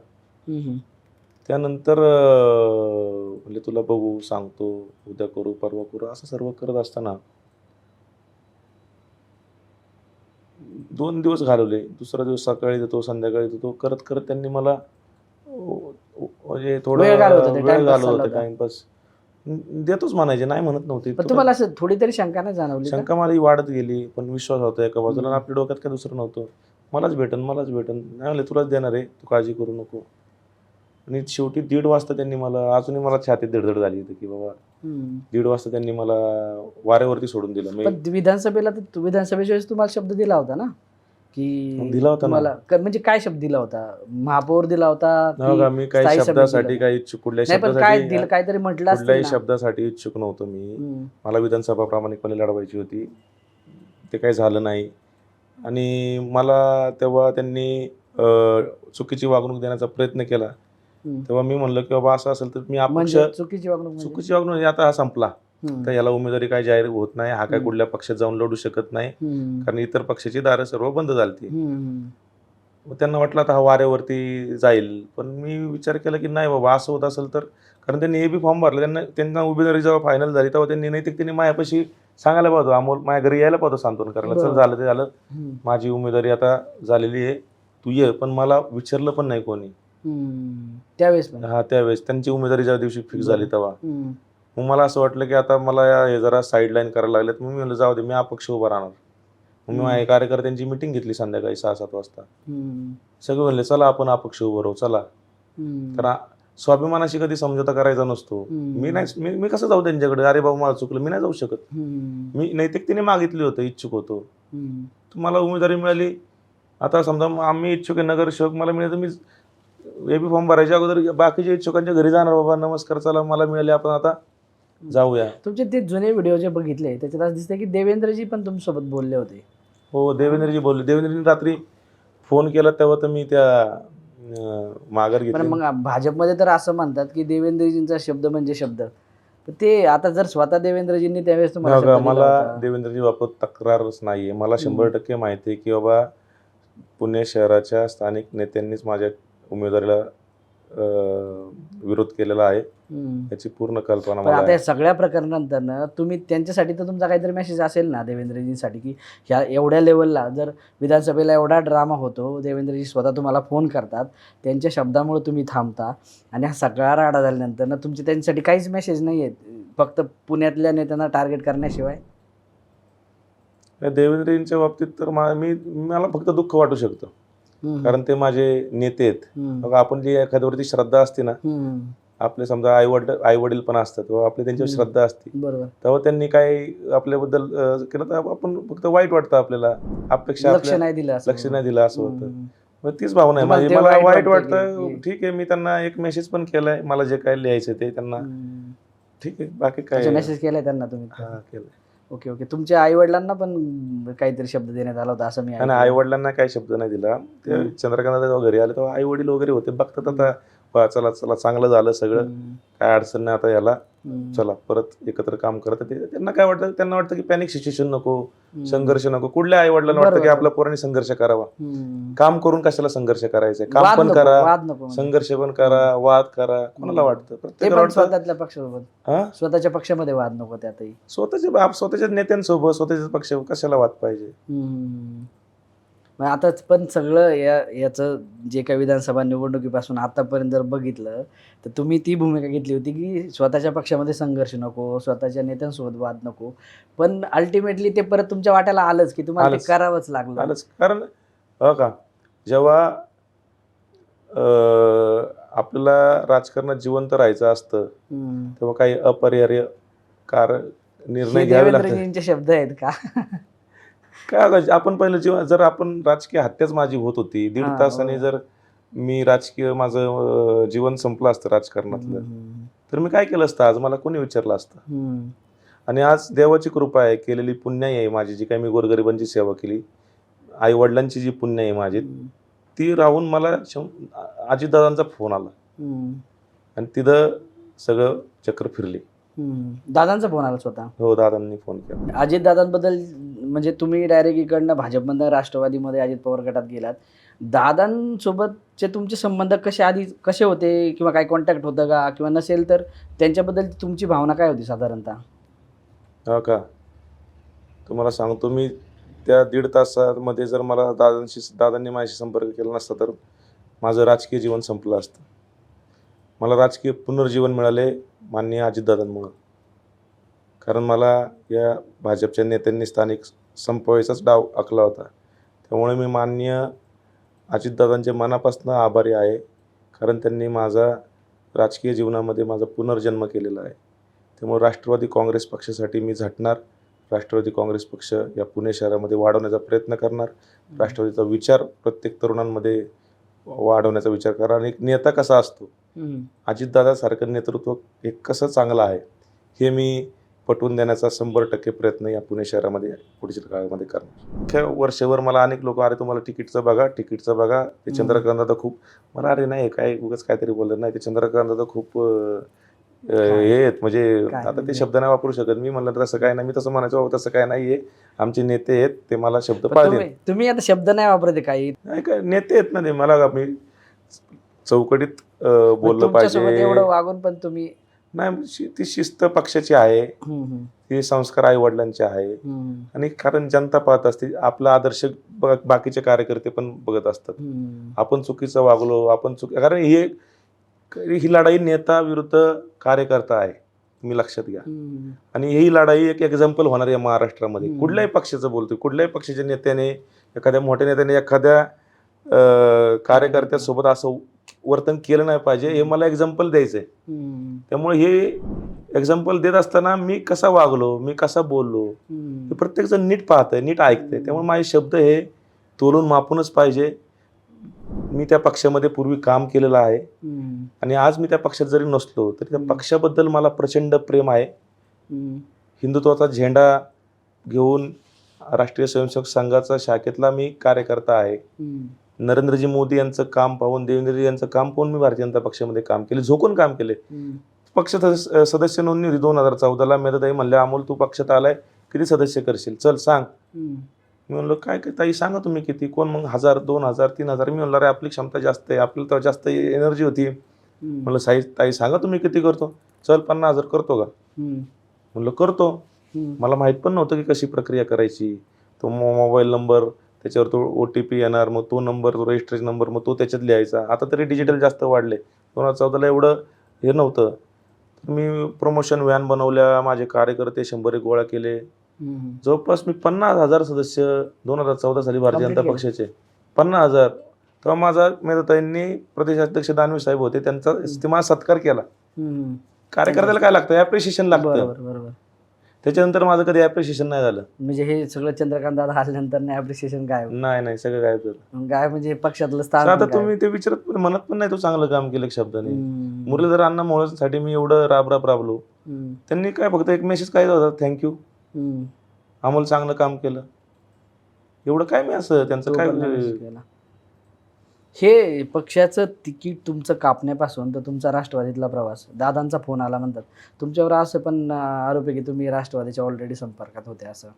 त्यानंतर म्हणजे तुला बघू, सांगतो, उद्या करू, परवा करू, असं सर्व करत असताना 2 दिवस घालवले. दुसरा दिवस सकाळी देतो, संध्याकाळी देतो, करत करत त्यांनी मला म्हणजे थोडं वेळ घालवत, टाइमपास देतोच म्हणायचे, नाही म्हणत नव्हते. पण तुम्हाला असं थोडी तरी शंका नाही जाणवली? शंका मला वाढत गेली, पण विश्वास होता एका बाजूला. आपल्या डोक्यात काय दुसरं नव्हतं. मलाच भेटन नाही म्हणले, तुलाच देणार आहे, तू काळजी करू नको. आणि शेवटी 1:30 वाजता त्यांनी मला, अजूनही मला छातीत धडधड झाली होती की बाबा 1:30 वाजता त्यांनी मला वाऱ्यावरती सोडून दिलं. पण विधानसभेला तर विधानसभेच्या वेळेस तुम्हाला शब्द दिला होता ना की दिला होता मला, म्हणजे काय शब्द दिला होता? महापौर दिला होता? मी काही शब्दासाठी काही इच्छुक, कुठल्याही शब्दासाठी इच्छुक नव्हतो मी. मला विधानसभा प्रामाणिकपणे लढवायची होती, ते काही झालं नाही. आणि मला तेव्हा त्यांनी चुकीची वागणूक देण्याचा प्रयत्न केला. तेव्हा मी म्हणलं की बाबा असं असेल तर मी अपक्ष, चुकीची वागणूक आता हा संपला, तर याला उमेदवारी काय जाहीर होत नाही, हा काय कुठल्या पक्षात जाऊन लढू शकत नाही, कारण इतर पक्षाची दारं सर्व बंद झाली. त्यांना वाटलं आता हा वाऱ्यावरती जाईल. पण मी विचार केला की नाही बाबा, असं होत असेल तर, कारण त्यांनी एबी फॉर्म भरला, त्यांना उमेदवारी जेव्हा फायनल झाली तेव्हा त्यांनी नैतिकतेने माझ्यापाशी सांगायला पाहतो, अमोल माझ्या घरी यायला पाहतो सांत्वन करायला, चल झालं ते झालं, माझी उमेदवारी आता झालेली आहे, तू ये. पण मला विचारलं पण नाही कोणी त्यावेळेस. त्यावेळेस त्यांची उमेदवारी ज्या दिवशी फिक्स झाली तेव्हा मग मला असं वाटलं की आता मला हे जरा साईडलाईन करायला लागलेत. मग मी म्हणलं जाऊ दे, मी अपक्ष उभा राहणार. मग मी माझ्या कार्यकर्त्यांची मिटिंग घेतली संध्याकाळी 6-7 वाजता. सगळे म्हणले चला आपण अपक्ष उभं राहू, चला. तर स्वाभिमानाशी कधी समझोता करायचा नसतो. मी कसं जाऊ त्यांच्याकडे, अरे बाबा मला चुकलं, मी नाही जाऊ शकत. मी नैतिकतेने मागितली होतं, इच्छुक होतो. तुम्हाला उमेदवारी मिळाली. आता समजा आम्ही इच्छुक आहे, नगरसेवक मला मिळालं, मी एबी फॉर्म भरायच्या अगोदर बाकीच्या इच्छुकांच्या घरी जाणार, बाबा नमस्कार, चला मला मिळाले, आपण आता जाऊया. तुमचे ते जुने व्हिडिओ जे बघितले त्याच्यात असं दिसतंय की देवेंद्रजी पण तुमच्यासोबत बोलले होते. हो, देवेंद्रजी बोलले. देवेंद्रजी रात्री फोन केला तेव्हा तर मी त्या माघार घेतली. मग भाजपमध्ये तर असं म्हणतात की देवेंद्रजींचा शब्द म्हणजे शब्द. ते आता जर स्वतः देवेंद्रजींनी त्यावेळेस तुम्हाला, मला देवेंद्रजी बाबत तक्रारच नाहीये. मला 100% माहिती आहे की बाबा पुणे शहराच्या स्थानिक नेत्यांनीच माझ्या उमेदवारीला विरोध केलेला आहे, हम्म. याची पूर्ण कल्पना पण मला आता आहे. या सगळ्या प्रकरणानंतर ना तुम्ही त्यांच्यासाठी तर तुमचा काहीतरी मेसेज असेल ना देवेंद्रजींसाठी, की ह्या एवढ्या लेवलला जर विधानसभेला एवढा ड्रामा होतो, देवेंद्रजी स्वतः तुम्हाला फोन करतात, त्यांच्या शब्दामुळे तुम्ही थांबता आणि हा सगळा राडा झाल्यानंतर ना तुमचे त्यांच्यासाठी काहीच मेसेज नाही आहेत, फक्त पुण्यातल्या नेत्यांना टार्गेट करण्याशिवाय. देवेंद्रजींच्या बाबतीत तर मला फक्त दुःख वाटू शकतं, हम्म. कारण ते माझे नेते आहेत. हम्म. बघा, आपण जी एखाद्यावरती श्रद्धा असते ना, हम्म. आपले समजा आई वडील पण असतात किंवा आपली त्यांच्यावर हम्म. श्रद्धा असते, बरोबर. तेव्हा त्यांनी काही आपल्याबद्दल केलं तर आपण फक्त वाईट वाटतं, आपल्याला अपेक्षा लक्ष आपल्या नाही दिलं असं. लक्ष नाही दिलं असं होतं. हम्म. मग तीच भावना आहे तुम्हाला माझी. ते मला वाईट वाटतं वाटतं. ठीक आहे, मी त्यांना एक मेसेज पण केलाय, मला जे काय लिहायचं ते त्यांना. हम्म. ठीक आहे, बाकी काय अच्छा, मेसेज केलाय त्यांना तुम्ही? हा केलंय. Okay okay. तुमच्या आई वडिलांना पण काहीतरी शब्द देण्यात आला होता असं मी आणि ऐकलं. आई वडिलांना काही शब्द नाही दिला. ते हम्म. चंद्रकांत जेव्हा घरी आले तेव्हा आई वडील वगैरे होते, बघतात आता वा चला चला चांगलं झालं सगळं, हम्म. काय अडचण नाही आता याला, हम्म. चला परत एकत्र काम करत. त्यांना काय वाटतं, त्यांना वाटतं की पॅनिक सिच्युएशन नको, हम्म. संघर्ष नको. कुठल्या आई वडिलांना वाटतं की बरोबर. आपल्या पोरांनी संघर्ष करावा? हम्म. काम करून कशाला संघर्ष करायचा? काम वाद पण नको, करा, वाद नको म्हणजे. संघर्ष पण करा, वाद करा. कोणाला वाटतं? ते प्रत्येकाला पण वाटतं स्वतःच्या पक्षासोबत, हा स्वतःच्या पक्षामध्ये वाद नको त्यातही. स्वतःच्या नेत्यांसोबत स्वतःच्या पक्ष कशाला वाद पाहिजे? हम्म. मग आता पण सगळं याचं जे काही विधानसभा निवडणुकीपासून आतापर्यंत जर बघितलं तर तुम्ही ती भूमिका घेतली होती की स्वतःच्या पक्षामध्ये संघर्ष नको, स्वतःच्या नेत्यांसोबत वाद नको, पण अल्टिमेटली ते परत तुमच्या वाट्याला आलंच की तुम्हाला ते आलंच. करावंच लागलं. आलंच. कारण का जेव्हा आपल्याला राजकारणात जिवंत राहायचं असतं, हम्म. तेव्हा काही अपरिहार्य निर्णय हे घ्यावे लागतात. देवेंद्रजींचे शब्द आहेत का? काय आपण पहिलं जर आपण राजकीय हत्याच माझी होत होती, 1.5 हा, तासाने हो. जर मी राजकीय माझं जीवन संपलं असतं राजकारणातलं, हम्म. तर मी काय केलं असतं आज? मला कोणी विचारलं असतं? हम्म. आणि आज देवाची कृपा आहे, केलेली पुण्याई आहे माझी, जी काही मी गोरगरिबांची सेवा केली, आई वडिलांची जी पुण्य आहे माझी, ती राहून मला अजितदादांचा फोन आला हम्म. आणि तिथं सगळं चक्र फिरली. दादांचा फोन आला स्वतः? हो, दादांनी फोन केला. अजितदादांबद्दल म्हणजे तुम्ही डायरेक्ट इकडनं भाजपमधनं राष्ट्रवादीमध्ये अजित पवार गटात गेलात. दादांसोबतचे तुमचे संबंध कसे होते, किंवा काही कॉन्टॅक्ट होतं का, किंवा नसेल तर त्यांच्याबद्दल तुमची भावना काय होती साधारणतः? हा का, तुम्हाला सांगतो, मी त्या 1.5 तासामध्ये जर मला दादांनी माझ्याशी संपर्क केला नसता तर माझं राजकीय जीवन संपलं असतं. मला राजकीय पुनर्जीवन मिळाले माननीय अजितदादांमुळं. कारण मला या भाजपच्या नेत्यांनी स्थानिक संपवायचाच डाव आखला होता. त्यामुळे मी माननीय अजितदादांचे मनापासून आभारी आहे, कारण त्यांनी माझा राजकीय जीवनामध्ये माझा पुनर्जन्म केलेला आहे. त्यामुळे राष्ट्रवादी काँग्रेस पक्षासाठी मी झटणार. राष्ट्रवादी काँग्रेस पक्ष या पुणे शहरामध्ये वाढवण्याचा प्रयत्न करणार. राष्ट्रवादीचा विचार प्रत्येक तरुणांमध्ये वाढवण्याचा विचार करा. आणि एक नेता कसा असतो, अजितदादासारखं नेतृत्व एक कसं चांगलं आहे, हे मी पटवून देण्याचा 100% प्रयत्न या पुणे शहरामध्ये पुढच्या काळामध्ये करणार. अख्ख्या वर्षभर मला अनेक लोक, अरे तुम्हाला तिकीटचं बघा, ते चंद्रकांत दादा खूप, मला अरे नाही काय उगाच काहीतरी बोललं, नाही ते चंद्रकांत दादा खूप हे आहेत, म्हणजे आता ते शब्द नाही वापरू शकत मी. म्हणलं तसं काय नाही, मी तसं म्हणायचं, तसं काय नाहीये, आमचे नेते आहेत, ते मला शब्द पाळतील. तुम्ही आता शब्द नाही वापरते काही, नाही काय नेते आहेत ना ते, मला मी चौकटीत बोललं पाहिजे. एवढं वागून पण तुम्ही नाही, ती शिस्त पक्षाची आहे, ती संस्कार आई वडिलांचे आहे. आणि कारण जनता पाहत असते, आपला आदर्श बाकीचे कार्यकर्ते पण बघत असतात. आपण चुकीचं वागलो, कारण ही लढाई नेता विरुद्ध कार्यकर्ता आहे, तुम्ही लक्षात घ्या. आणि ही लढाई एक एक्झाम्पल होणार आहे महाराष्ट्रामध्ये. कुठल्याही पक्षाचं बोलतोय, कुठल्याही पक्षाच्या नेत्याने, एखाद्या मोठ्या नेत्याने एखाद्या कार्यकर्त्यासोबत असं वर्तन केलं नाही पाहिजे, हे मला एक्झाम्पल द्यायचंय. त्यामुळे हे एक्झाम्पल देत असताना मी कसा वागलो, मी कसा बोललो, हे प्रत्येक जण नीट पाहतंय, नीट ऐकतंय. त्यामुळे माझे शब्द हे तोलून मापूनच पाहिजे. मी त्या पक्षामध्ये पूर्वी काम केलेलं आहे आणि आज मी त्या पक्षात जरी नसलो तरी त्या पक्षाबद्दल मला प्रचंड प्रेम आहे. हिंदुत्वाचा झेंडा घेऊन राष्ट्रीय स्वयंसेवक संघाचा शाखेतला मी कार्यकर्ता आहे. नरेंद्रजी मोदी यांचं काम पाहून, देवेंद्रजी यांचं काम पाहून मी भारतीय जनता पक्षामध्ये काम केले, झोकून काम केले. पक्ष सदस्य नोंदणी होती 2014ला. मेधाताई म्हणल्या, अमोल तू पक्षात आलाय, किती सदस्य करशील, चल सांग. मी म्हणलो काय ताई सांगा तुम्ही किती, कोण मग 1000, 2000, 3000. मी म्हणलं अरे आपली क्षमता जास्त आहे, आपल्याला तर जास्त एनर्जी होती, म्हणलं ताई सांगा तुम्ही किती करतो. चल 50,000 करतो का. म्हणलं करतो. मला माहीत पण नव्हतं की कशी प्रक्रिया करायची. तो मोबाईल नंबर, त्याच्यावर तो OTP येणार, मग तो नंबर, तो रजिस्ट्रेशन नंबर, मग तो त्याच्यात लिहायचा. आता तरी डिजिटल जास्त वाढले. 2014ला एवढं हे नव्हतं. मी प्रमोशन व्हॅन बनवल्या, माझे कार्यकर्ते 100 एक गोळा केले. जवळपास मी 50,000 सदस्य 2014 साली भारतीय Complete जनता केले. पक्षाचे 50,000. तेव्हा माझा मेधाताईंनी प्रदेशाध्यक्ष दानवे साहेब होते, त्यांचा माझा सत्कार केला. कार्यकर्त्याला काय लागतं, ॲप्रिशिएशन लागतं. बरोबर बरोबर. त्याच्यानंतर माझं कधी ॲप्रिशिएशन नाही झालं. म्हणजे हे सगळं चंद्रकांत दादा आल्यानंतर ॲप्रिशिएशन गायब. नाही सगळं गायब झालं. गायब म्हणजे पक्षातलं स्थान आता पण गायब. तुम्ही ते विचारत म्हणत पण नाही तो चांगलं काम केलं एक शब्दाने. मुरलीधर अण्णा मोहोळसाठी मी एवढं राबलो. त्यांनी काय फक्त एक मेसेज काय होता, थँक्यू, आम्हाला चांगलं काम केलं. एवढं काय मी असं त्यांचं काय. हे पक्षाचं तिकीट तुमचं कापण्यापासून तर तुमचा राष्ट्रवादीतला प्रवास, दादांचा फोन आला म्हणतात. तुमच्यावर असं पण आरोप आहे की तुम्ही राष्ट्रवादीच्या ऑलरेडी संपर्कात होते, असं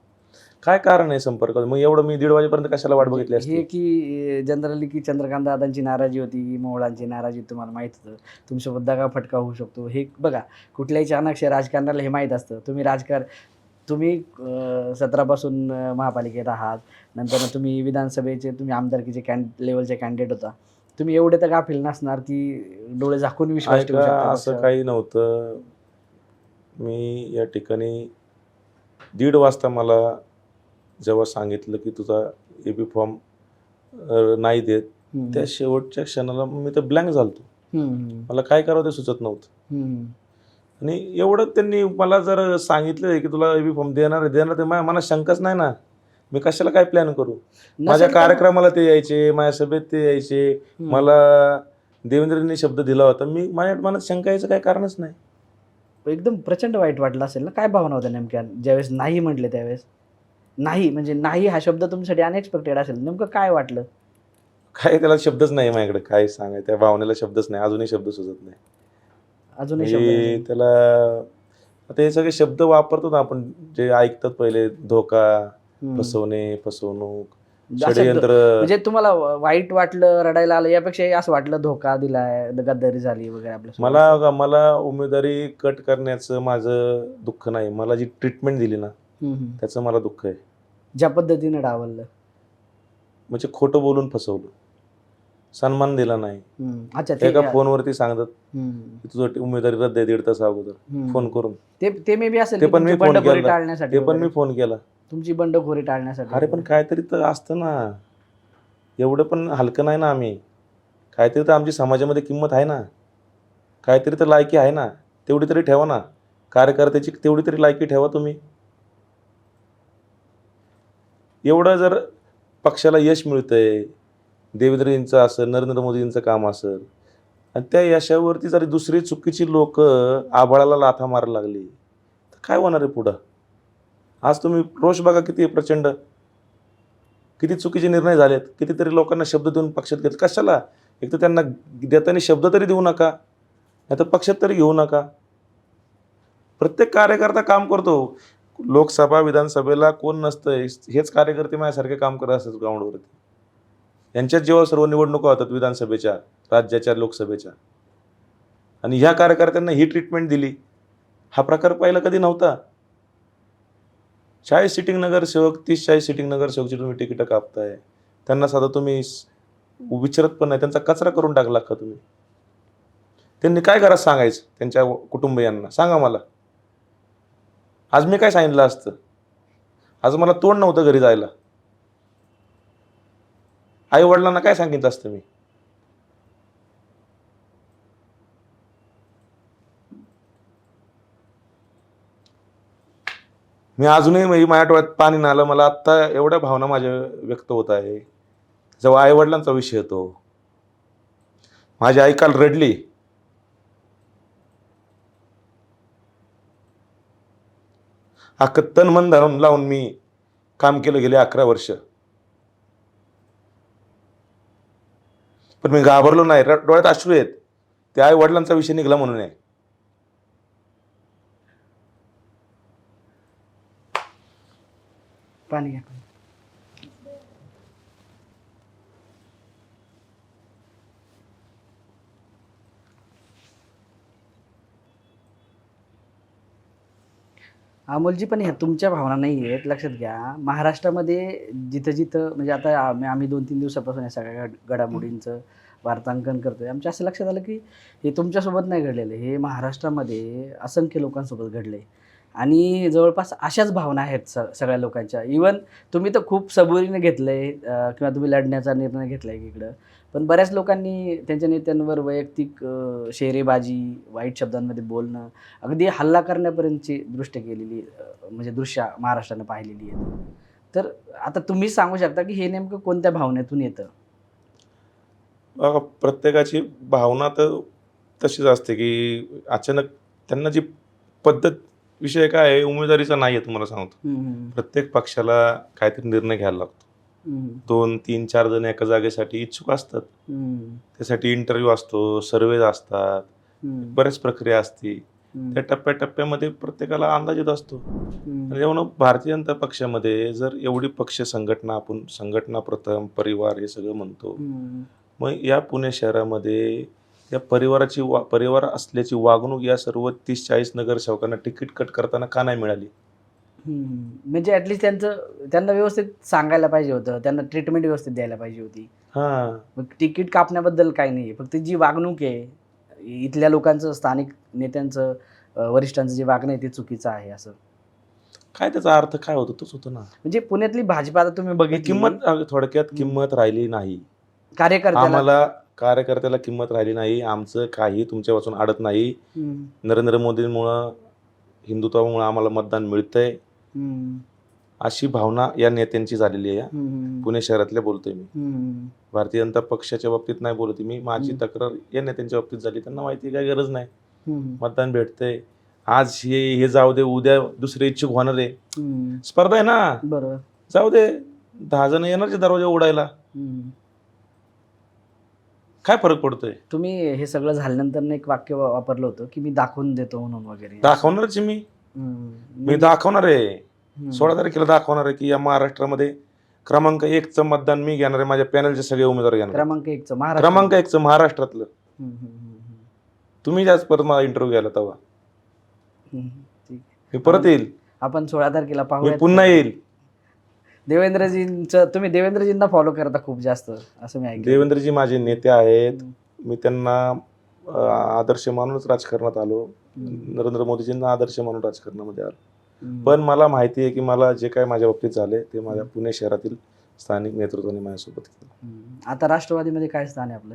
काय कारण आहे संपर्कात. मग एवढं मी 1:30 वाजेपर्यंत कशाला वाट बघितली असती. हे की जनरली की चंद्रकांत दादांची नाराजी होती, मोहोळांची नाराजी तुम्हाला माहित होतं, तुमच्यासोबत दगा फटका होऊ शकतो. हे बघा, कुठल्याही चाणक्य राजकारणाला हे माहीत असतं. तुम्ही 17 पासून महापालिकेत आहात, नंतर तुम्ही विधानसभेचे तुम्ही आमदारकीचे लेवलचे कॅन्डिडेट होता. तुम्ही एवढे तर गाफील नसणार की डोळे झाकून विश्वास ठेवू शकता. असं काही नव्हतं. मी या ठिकाणी 1:30 वाजता मला जेव्हा सांगितलं की तुझा AB फॉर्म नाही देत, त्या शेवटच्या क्षणाला मी तर ब्लँक झालतो. मला काय करावं ते सुचत नव्हतं. आणि एवढं त्यांनी मला जर सांगितलं की तुला AB फॉर्म देणार तर माझ्या मनात शंकाच नाही ना. मी कशाला काय प्लॅन करू. माझ्या कार्यक्रमाला ते यायचे, माझ्या सभेत ते यायचे. मला देवेंद्रनी शब्द दिला होता. माझ्या मनात शंका यायचं काही कारणच नाही. एकदम प्रचंड वाईट वाटलं असेल ना. काय भावना होत्या नेमक्या ज्यावेळेस नाही म्हटले त्यावेळेस? नाही म्हणजे नाही हा शब्द तुमच्यासाठी अनएक्सपेक्टेड असेल. नेमकं काय वाटलं? काय त्याला शब्दच नाही माझ्याकडे. काय सांगायचं, त्या भावनेला शब्दच नाही. अजूनही शब्द सुचत नाही. अजूनही शब्द त्याला आता हे सगळे शब्द वापरतो ना आपण, जे ऐकतात पहिले, धोका, फसवणूक, षडयंत्र. म्हणजे तुम्हाला वाईट वाटलं, रडायला आलं, यापेक्षा असं वाटलं धोका दिलाय, गद्दारी झाली वगैरे आपल्या? मला उमेदवारी कट करण्याचं माझं दुःख नाही. मला जी ट्रीटमेंट दिली ना, त्याचं मला दुःख आहे. ज्या पद्धतीने डावललं, म्हणजे खोटं बोलून फसवलं, सन्मान दिला नाही. एका फोनवरती सांगतात की तुझं उमेदवारी रद्द आहे 1.5 तास अगोदर फोन करून. ते मे बी असेल, ते पण मी बंडखोरी टाळण्यासाठी. ते पण मी फोन केला. तुमची बंडखोरी टाळण्यासाठी. अरे पण काहीतरी तर असतं ना. एवढं पण हलकं नाही ना आम्ही. काहीतरी तर आमची समाजामध्ये किंमत आहे ना. काहीतरी तर लायकी आहे ना. तेवढी तरी ठेवा ना. कार्यकर्त्याची तेवढी तरी लायकी ठेवा तुम्ही. एवढं जर पक्षाला यश मिळतंय, देवेंद्रजींचं असेल, नरेंद्र मोदींचं काम असेल, आणि त्या यशावरती जर दुसरी चुकीची लोक आभाळाला लाथा मारायला लागली तर काय होणार आहे पुढं. आज तुम्ही रोष बघा किती प्रचंड, किती चुकीचे निर्णय झालेत. कितीतरी लोकांना शब्द देऊन पक्षात घेतलं. कशाला? एक तर त्यांना देताना शब्द तरी देऊ नका, नाही तर पक्षात तरी घेऊ नका. प्रत्येक कार्यकर्ता काम करतो. लोकसभा विधानसभेला कोण नसतं, हेच कार्यकर्ते माझ्यासारखे काम करत असतात ग्राउंडवरती. यांच्याच जेव्हा सर्व निवडणुका होतात विधानसभेच्या, राज्याच्या, लोकसभेच्या, आणि ह्या कार्यकर्त्यांना ही ट्रीटमेंट दिली, हा प्रकार पहिला कधी नव्हता. 40 सिटिंग नगरसेवक, 30-40 सिटिंग नगरसेवकची तुम्ही तिकीटं कापताय. त्यांना साधा तुम्ही विचारत पण नाही, त्यांचा कचरा करून टाकला का तुम्ही. त्यांनी काय घरात सांगायचं त्यांच्या कुटुंबियांना, सांगा मला. आज मी काय सांगितलं असतं? आज मला तोंड नव्हतं घरी जायला. आई वडिलांना काय सांगितलं असतं मी? मी अजूनही माझ्या डोळ्यात पाणी नाही आलं. मला आत्ता एवढ्या भावना माझ्या व्यक्त होत आहे. जेव्हा आई वडिलांचा विषय येतो, माझी आई काल रडली. अख्खं तन मन धरून लावून मी काम केलं गेले 11 वर्ष, पण मी घाबरलो नाही. डोळ्यात अश्रू आहेत. ते आई वडिलांचा विषय निघाला म्हणून आहे. पाणी घ्या. अमोलजी, पण ह्या तुमच्या भावना नाही आहेत, लक्षात घ्या. महाराष्ट्रामध्ये जिथं जिथं म्हणजे आता आम्ही 2-3 दिवसापासून या सगळ्या घडामोडींचं वार्तांकन करतोय. आमच्या असं लक्षात आलं की हे तुमच्यासोबत नाही घडलेलं, हे महाराष्ट्रामध्ये असंख्य लोकांसोबत घडलंय आणि जवळपास अशाच भावना आहेत सगळ्या लोकांच्या. इव्हन तुम्ही तर खूप सबुरीने घेतलंय किंवा तुम्ही लढण्याचा निर्णय घेतलाय एकीकडं. पण बऱ्याच लोकांनी त्यांच्या नेत्यांवर वैयक्तिक शेरेबाजी, वाईट शब्दांमध्ये बोलणं, अगदी हल्ला करण्यापर्यंतची दृष्ट केलेली म्हणजे दृश्य महाराष्ट्रानं पाहिलेली आहेत. तर आता तुम्हीच सांगू शकता की हे नेमकं कोणत्या भावनेतून येतं? बघा, प्रत्येकाची भावना तर तशीच असते, की अचानक त्यांना जी पद्धत विषय काय आहे, उमेदवारीचा नाही आहे तुम्हाला सांगतो. हं, हं. प्रत्येक पक्षाला काहीतरी निर्णय घ्यायला लागतो. हं, 2, 3, 4 जण एका जागेसाठी इच्छुक असतात. हं. त्यासाठी इंटरव्ह्यू असतो, सर्व्हेज असतात, हं, बऱ्याच प्रक्रिया असते. हं, त्या टप्प्याटप्प्यामध्ये प्रत्येकाला अंदाज येत असतो. हं, आणि जेव्हा भारतीय जनता पक्षामध्ये जर एवढी पक्ष संघटना, आपण संघटना प्रथम, परिवार हे सगळं म्हणतो. हं, मग या पुणे शहरामध्ये या परिवार असल्याची वागणूक या सर्व 30-40 नगरसेवकांना तिकीट कट करताना का नाही मिळाली? हं. म्हणजे ॲटलीस्ट त्यांना व्यवस्थित सांगायला पाहिजे होतं. त्यांना ट्रीटमेंट व्यवस्थित द्यायला पाहिजे होती. हां. मग तिकीट कापण्याबद्दल काही नाही आहे. फक्त जी वागणूक आहे, इथल्या लोकांचं, स्थानिक नेत्यांचं, वरिष्ठांचं जे वागणं आहे ते चुकीचं आहे असं. काय त्याचा अर्थ काय होतो? तोच होतो ना. म्हणजे पुण्यातली भाजप आता तुम्ही बघितली, थोडक्यात हं. किंमत राहिली नाही. कार्यकर्त्याला आम्हाला कार्यकर्त्याला किंमत राहिली नाही. आमचं काही तुमच्यापासून अडत नाही. हं, नरेंद्र मोदींमुळं, हिंदुत्वामुळं आम्हाला मतदान मिळतंय, हं, अशी भावना या नेत्यांची झालेली आहे. हं, हं, पुणे शहरातल्या बोलतोय मी. हं, भारतीय जनता पक्षाच्या बाबतीत नाही बोलत मी. माझी हं. तक्रार या नेत्यांच्या बाबतीत झाली. त्यांना माहिती आहे, काही गरज नाही. हं, मतदान भेटतंय. आज हे जाऊ दे, उद्या दुसरे इच्छुक होणार आहे. हं. स्पर्धा आहे ना. बरोबर. जाऊ दे. 10 जण येणारचे दरवाजा उडायला. हं. काय फरक पडतोय? तुम्ही हे सगळं झाल्यानंतर एक वाक्य वापरलं होतं, की मी दाखवून देतो म्हणून वगैरे. दाखवणारच आहे मी. हं. मी दाखवणार आहे. हं. 16 तारखेला दाखवणार आहे, की या महाराष्ट्रामध्ये क्रमांक 1चं मतदान मी घेणार आहे. माझ्या पॅनलचे सगळे उमेदवार घेणार आहे. क्रमांक 1चं महाराष्ट्र. क्रमांक 1चं महाराष्ट्रातलं. हं, हं, हं, हं. तुम्ही जास्त परत मला इंटरव्ह्यू घ्यायला तेव्हा. हं, ठीक. मी परत येईल. आपण 16 तारखेला मी पाहूयात. पुन्हा येईल. तुम्ही देवेंद्रजींना फॉलो करता खूप जास्त असं मी ऐकलं. देवेंद्रजी माझे नेते आहेत. हं, मी त्यांना आदर्श मानूनच राजकारणात आलो. हं, नरेंद्र मोदीजींना आदर्श मानून राजकारणामध्ये आलो. हं, पण मला माहिती आहे, की मला जे काही माझ्या बाबतीत झाले ते माझ्या पुणे शहरातील स्थानिक नेतृत्वाने माझ्यासोबत केलं. हं. आता राष्ट्रवादीमध्ये काय स्थान आहे आपलं?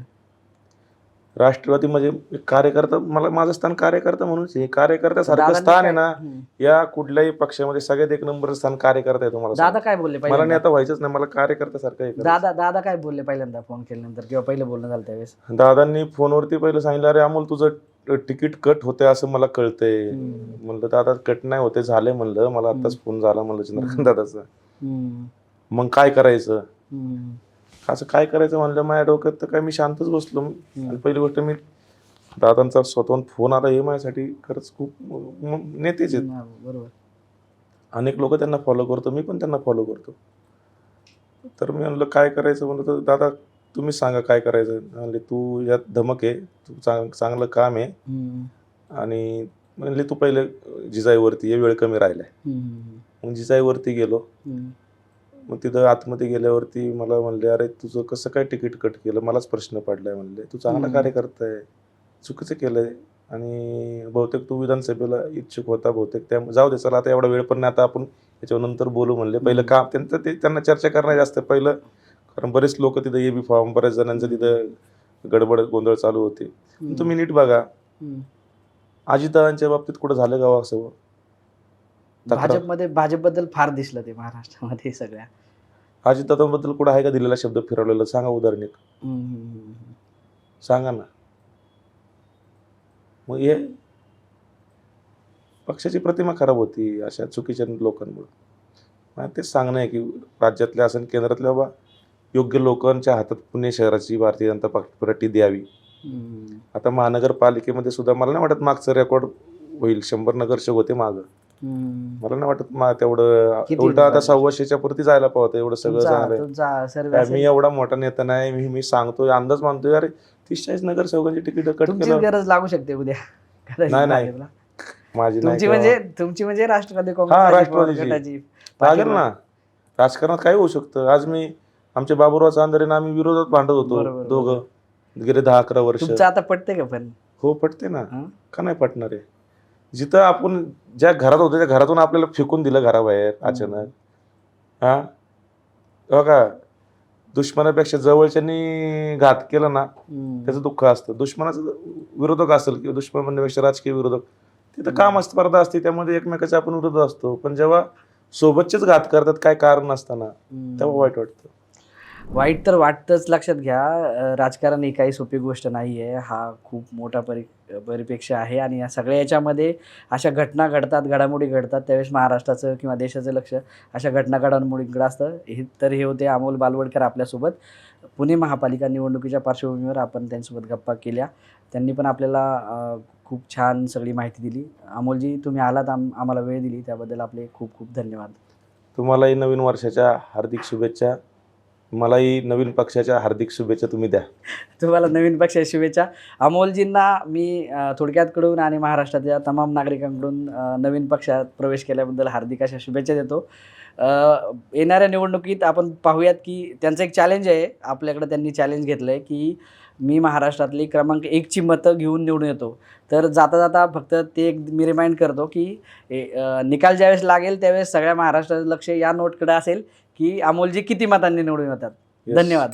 राष्ट्रवादी म्हणजे एक कार्यकर्ता, मला माझं स्थान कार्यकर्ता म्हणूनच आहे. कार्यकर्त्यासारखं दादांनी स्थान आहे काय- ना, हं. या कुठल्याही पक्षामध्ये सगळ्यात एक नंबर स्थान कार्यकर्ता आहे. तुम्हाला दादा सांगतो. काय बोलले मला पहिल्यांदा? नेता व्हायचंच नाही, मला कार्यकर्त्यासारखं हे करायचं. दादा काय बोलले पहिल्यांदा फोन केल्यानंतर किंवा पहिलं बोलणं झालं त्यावेळेस? दादांनी फोनवरती पहिलं सांगितलं, अरे अमोल, तुझं तिकीट कट होते असं मला कळतंय. हं. म्हणलं दादा, कट नाही होते, झाले म्हणलं. मला आत्ताच फोन झाला म्हणलं चंद्रकांत दादाचा. हं, मग काय करायचं? हं, असं काय करायचं म्हणलं माझ्या डोक्यात, तर काय मी शांतच बसलो. आणि पहिली गोष्ट, मी दादांचा स्वतःहून फोन आला हे माझ्यासाठी खरंच खूप नेतेच आहेत. हं, बरोबर. अनेक लोक त्यांना फॉलो करतो, मी पण त्यांना फॉलो करतो. तर मी म्हणलं काय करायचं, म्हणलं तर दादा तुम्ही सांगा काय करायचं. म्हणले तू यात धमक आहे, तू चांगलं काम आहे, हं, आणि म्हणले तू पहिले जिजाईवरती ये, वेळ कमी राहिलाय. हं, मग जिजाईवरती गेलो. हं, मग तिथं आतमध्ये गेल्यावरती मला म्हणले, अरे तुझं कसं काय तिकीट कट केलं, मलाच प्रश्न पडलाय. म्हणले तू चांगला कार्यकर्ता आहे, चुकीचं केलंय, आणि बहुतेक तू विधानसभेला इच्छुक होता बहुतेक, त्या जाऊ दे, चला आता एवढा वेळ पण नाही, आता आपण याच्यानंतर बोलू म्हणले. पहिलं काम त्यांना चर्चा करणं जास्त पहिलं, कारण बरेच लोक तिथं AB फॉर्म, बऱ्याच जणांचं तिथं गडबड गोंधळ चालू होते. तुम्ही नीट बघा, हं. अजितदादांच्या बाबतीत कुठं झालं का असं? भाजपबद्दल फार दिसलं ते महाराष्ट्रामध्ये सगळ्या. अजितदादांबद्दल कुठं आहे का दिलेला शब्द फिरवलेला? सांगा उदाहरण एक. हं, हं, हं, हं. सांगा ना. मग हे पक्षाची प्रतिमा खराब होती अशा चुकीच्या लोकांमुळे. मला तेच सांगणं आहे, की राज्यातल्या असेल केंद्रातल्या बाबा, योग्य लोकांच्या हातात पुणे शहराची भारतीय जनता पार्टी द्यावी. हं, आता महानगरपालिकेमध्ये सुद्धा मला नाही वाटत मागचं रेकॉर्ड होईल. 100 नगरसेवक होते मागं. हं. मला नाही वाटत तेवढं, किती उलट आता होईल? 125च्या पुरती जायला पाहतं. एवढं सगळं झालंय. तुमचा सर्वे काय असेल. मी एवढा मोठा नेता नाही. मी सांगतोय, अंदाज मानतोय, अरे 30-40 नगरसेवकांची तिकीट कट तुमचीच केलं. गरज लागू शकते उद्या. नाही. माझी नाही तुमची म्हणजे राष्ट्रवादी हा, काँग्रेस राष्ट्रवादीची. गटाची लागेल ना. राजकारणात काय होऊ शकतं. आज मी आमच्या बाबुराव चांदरेनं आम्ही विरोधात भांडत होतो बरोबर, दोघं गेले 10-11 वर्ष. तुमचं आता पटतंय का पण? हो, पटते ना. हं? का नाही पटणार आहे. जिथं आपण ज्या घरात होतो त्या घरातून आपल्याला फेकून दिलं घराबाहेर अचानक. हा, बघा, दुश्मनापेक्षा जवळच्यांनी घात केला ना त्याचं दुःख असतं. दुश्मनाचं विरोधक असेल किंवा दुश्मन म्हणण्यापेक्षा राजकीय विरोधक, तिथं काम स्पर्धा असते, त्यामध्ये एकमेकाच्या आपण विरोध असतो. पण जेव्हा सोबतचेच घात करतात काय कारण नसताना, तेव्हा वाईट वाटतं. वाईट तर वाटतंच. लक्षात घ्या, राजकारण ही काही सोपी गोष्ट नाही आहे. हा खूप मोठा परिपेक्ष आहे आणि या सगळ्या याच्यामध्ये अशा घटना घडतात, घडामोडी घडतात, त्यावेळेस महाराष्ट्राचं किंवा देशाचं लक्ष अशा घटना घडामोडींकडे असतं. हे होते अमोल बालवडकर आपल्यासोबत. पुणे महापालिका निवडणुकीच्या पार्श्वभूमीवर आपण त्यांच्यासोबत गप्पा केल्या. त्यांनी पण आपल्याला खूप छान सगळी माहिती दिली. अमोलजी, तुम्ही आलात, आम्हाला वेळ दिली, त्याबद्दल आपले खूप खूप धन्यवाद. तुम्हालाही नवीन वर्षाच्या हार्दिक शुभेच्छा. मलाही नवीन पक्षाच्या हार्दिक शुभेच्छा तुम्ही द्या. तुम्हाला नवीन पक्षाच्या शुभेच्छा. अमोलजींना मी थोडक्यात कडून आणि महाराष्ट्राच्या तमाम नागरिकांकडून नवीन पक्षात प्रवेश केल्याबद्दल हार्दिक अशा शुभेच्छा देतो. येणाऱ्या निवडणुकीत आपण पाहूयात की त्यांचं एक चॅलेंज आहे आपल्याकडे. त्यांनी चॅलेंज घेतलं आहे की मी महाराष्ट्रातली क्रमांक 1ची मतं घेऊन निवडून येतो. तर जाता जाता फक्त ते एक मी रिमाइंड करतो की निकाल ज्यावेळेस लागेल त्यावेळेस सगळ्या महाराष्ट्राचं लक्ष या नोटकडे असेल की अमोलजी किती मतांनी निवडून येतात. Yes. धन्यवाद.